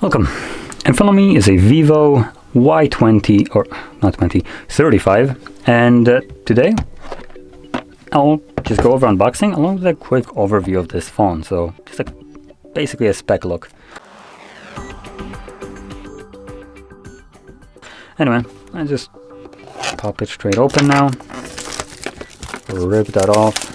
Welcome. In front of me is a Vivo Y20 or not 20, 35, and today I'll just go over unboxing along with a quick overview of this phone. So just basically a spec look. Anyway, I just pop it straight open now, rip that off.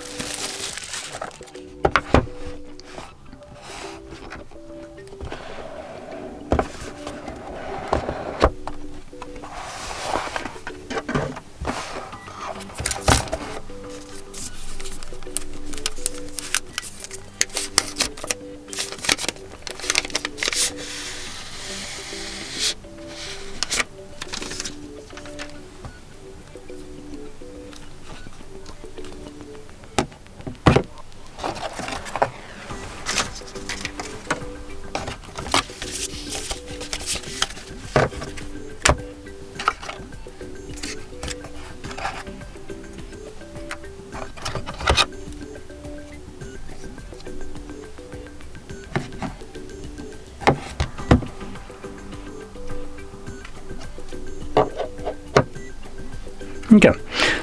Okay,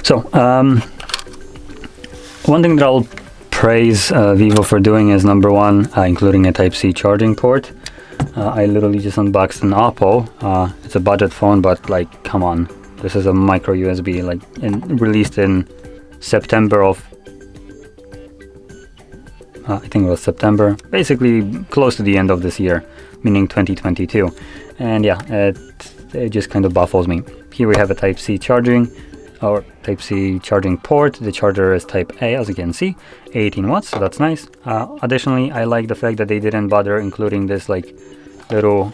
so one thing that I'll praise Vivo for doing is number one, including a Type-C charging port. I literally just unboxed an Oppo. It's a budget phone, but like, come on, this is a micro USB, released in September of, I think it was September, basically close to the end of this year, meaning 2022. And yeah, it just kind of baffles me. Here we have a Type-C charging port. The charger is Type A, as you can see, 18 watts, so that's nice. Additionally, I like the fact that they didn't bother including this little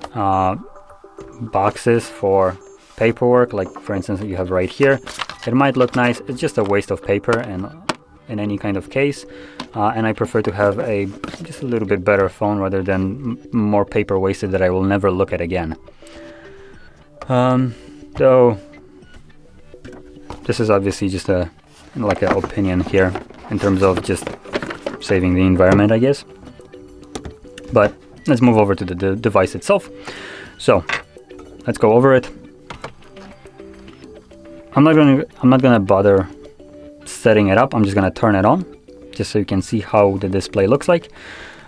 boxes for paperwork, like for instance you have right here. It might look nice, it's just a waste of paper and in any kind of case, and I prefer to have just a little bit better phone rather than more paper wasted that I will never look at again. So this is obviously just an opinion here in terms of just saving the environment, I guess. But let's move over to the device itself. So let's go over it. I'm not gonna bother setting it up. I'm just gonna turn it on just so you can see how the display looks like.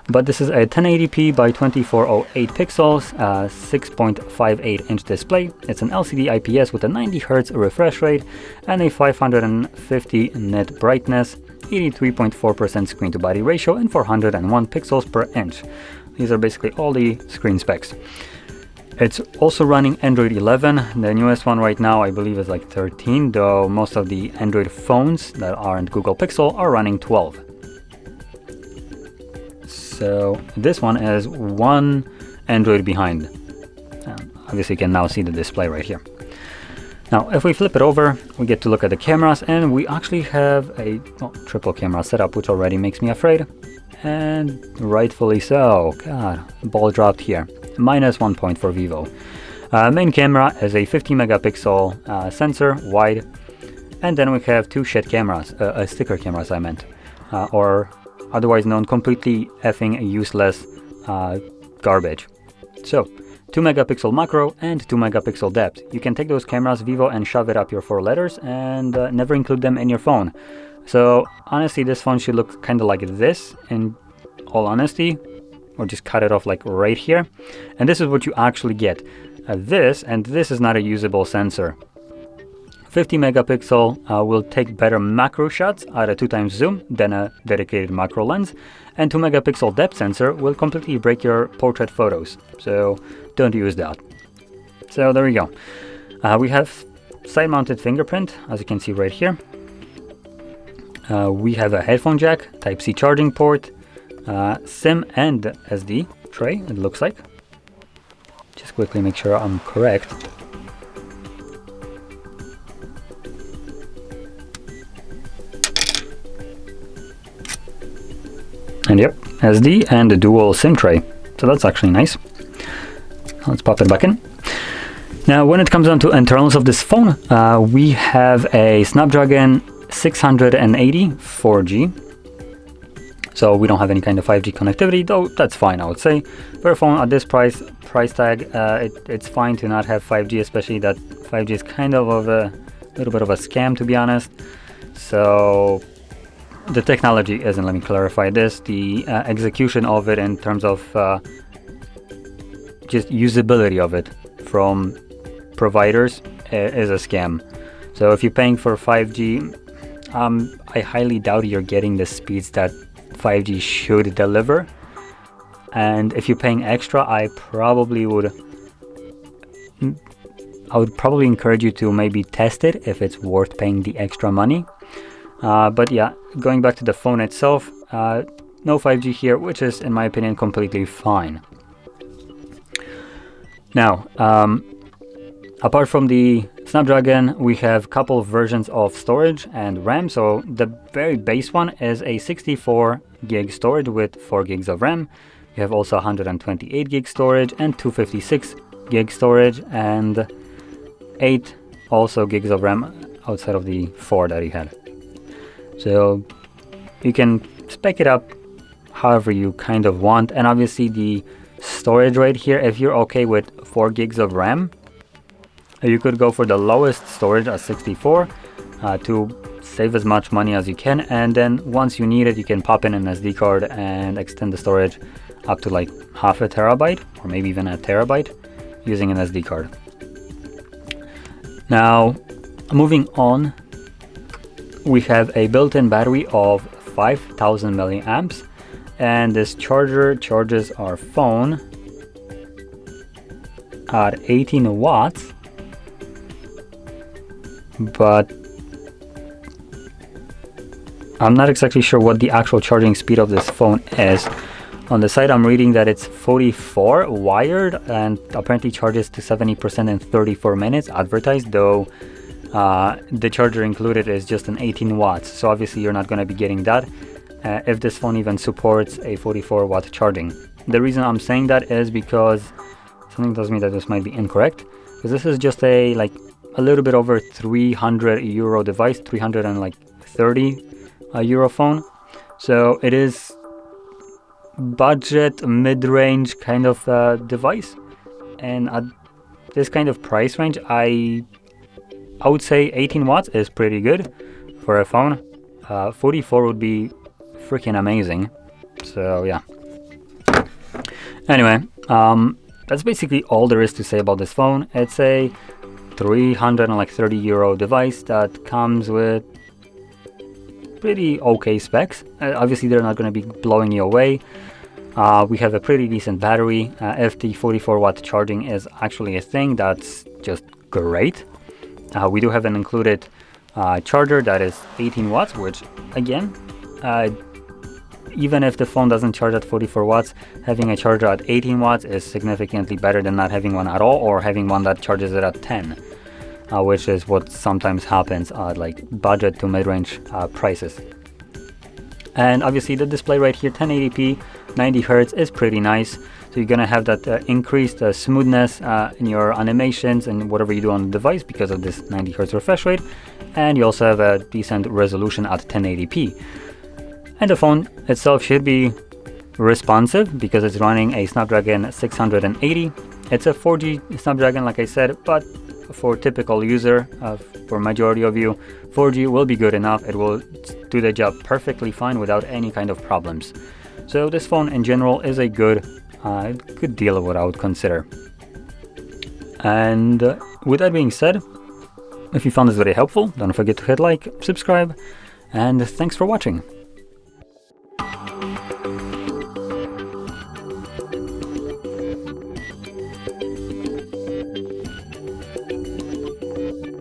But this is a 1080p by 2408 pixels, 6.58 inch display. It's an LCD IPS with a 90 Hz refresh rate and a 550 nit brightness, 83.4% screen to body ratio, and 401 pixels per inch. These are basically all the screen specs. It's also running Android 11. The newest one right now I believe is like 13, though most of the Android phones that aren't Google Pixel are running 12. So this one is one Android behind. Obviously you can now see the display right here. Now if we flip it over, we get to look at the cameras, and we actually have a triple camera setup, which already makes me afraid. And rightfully so. God, ball dropped here. -1 point for Vivo. Main camera is a 50 megapixel sensor, wide. And then we have two shit cameras, sticker cameras I meant, or otherwise known completely effing useless garbage. So 2 megapixel macro and 2 megapixel depth. You can take those cameras, Vivo, and shove it up your 4 letters and never include them in your phone. So honestly, this phone should look kind of like this in all honesty, or just cut it off like right here. And this is what you actually get. This is not a usable sensor. 50 megapixel will take better macro shots at a 2x zoom than a dedicated macro lens, and 2 megapixel depth sensor will completely break your portrait photos, so don't use that. So there we go. We have side mounted fingerprint, as you can see right here. We have a headphone jack, Type-C charging port, SIM and SD tray, it looks like. Just quickly make sure I'm correct. And yep, SD and a dual SIM tray. So that's actually nice. Let's pop it back in. Now, when it comes down to internals of this phone, we have a Snapdragon 680 4G, So we don't have any kind of 5G connectivity, though that's fine, I would say. For a phone at this price tag, it's fine to not have 5G, especially that 5G is kind of a little bit of a scam, to be honest. So the technology isn't, let me clarify this, the execution of it in terms of just usability of it from providers is a scam. So if you're paying for 5G, I highly doubt you're getting the speeds that 5G should deliver. And if you're paying extra, I would probably encourage you to maybe test it if it's worth paying the extra money. But yeah, going back to the phone itself, no 5G here, which is in my opinion completely fine. Now, apart from the Snapdragon, we have a couple of versions of storage and RAM. So the very base one is a 64 gig storage with 4 gigs of RAM. You have also 128 gig storage and 256 gig storage and 8 also gigs of RAM outside of the 4 that you had. So you can spec it up however you kind of want. And obviously the storage right here, if you're okay with 4 gigs of RAM, you could go for the lowest storage at 64 to save as much money as you can, and then once you need it, you can pop in an SD card and extend the storage up to like half a terabyte or maybe even a terabyte using an SD card. Now, moving on, we have a built-in battery of 5000 milliamps, and this charger charges our phone at 18 watts. But I'm not exactly sure what the actual charging speed of this phone is. On the site I'm reading that it's 44 wired and apparently charges to 70% in 34 minutes advertised, though the charger included is just an 18 watts. So obviously you're not going to be getting that if this phone even supports a 44 watt charging. The reason I'm saying that is because something tells me that this might be incorrect, because this is just a little bit over 300 euro device, 330 euro phone. So it is budget mid-range kind of device, and at this kind of price range I would say 18 watts is pretty good for a phone. 44 would be freaking amazing. So yeah, anyway, that's basically all there is to say about this phone. It's a 330 euro device that comes with pretty okay specs. Obviously they're not going to be blowing you away. We have a pretty decent battery. If the 44 watt charging is actually a thing, that's just great. We do have an included charger that is 18 watts, which again, even if the phone doesn't charge at 44 watts, having a charger at 18 watts is significantly better than not having one at all, or having one that charges it at 10, which is what sometimes happens at like budget to mid-range prices. And obviously the display right here, 1080p, 90 Hertz is pretty nice. So you're gonna have that increased smoothness in your animations and whatever you do on the device because of this 90 Hertz refresh rate. And you also have a decent resolution at 1080p. And the phone itself should be responsive because it's running a Snapdragon 680. It's a 4G Snapdragon, like I said, but for typical user, for majority of you, 4G will be good enough. It will do the job perfectly fine without any kind of problems. So this phone in general is a good deal of what I would consider. And with that being said, if you found this video helpful, don't forget to hit like, subscribe, and thanks for watching.